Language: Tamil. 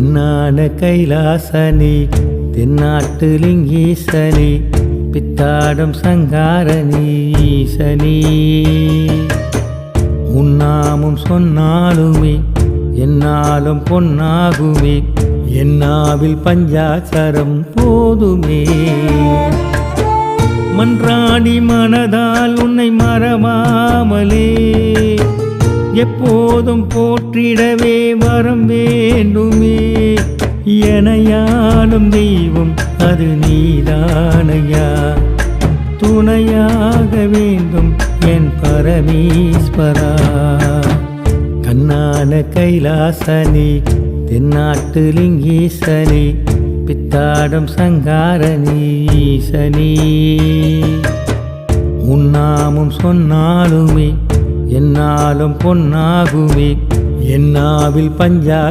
கண்ணான கைலாசனே தென்னாட்டு லிங்கீசனே பித்தாடும் சங்காரணி ஈசனே உன்னாமும் சொன்னாலுமே என்னாலும் பொன்னாகுமே என்னாவில் பஞ்சாட்சரம் போதுமே மன்றாடி மனதால் உன்னை மறவாமலே எப்போதும் போற்றிடவே வரம் வேண்டுமே எனையாளும் தெய்வம் அது நீதானையா துணையாக வேண்டும் என் பரமேஸ்வரா கண்ணான கைலாசனே தென்னாட்டு லிங்கீசனே பித்தாடும் சங்காரணி ஈசனே உன்னாமும் சொன்னாலுமே என்னாலும் பொன்னாகுமே என்னாவில் பஞ்சா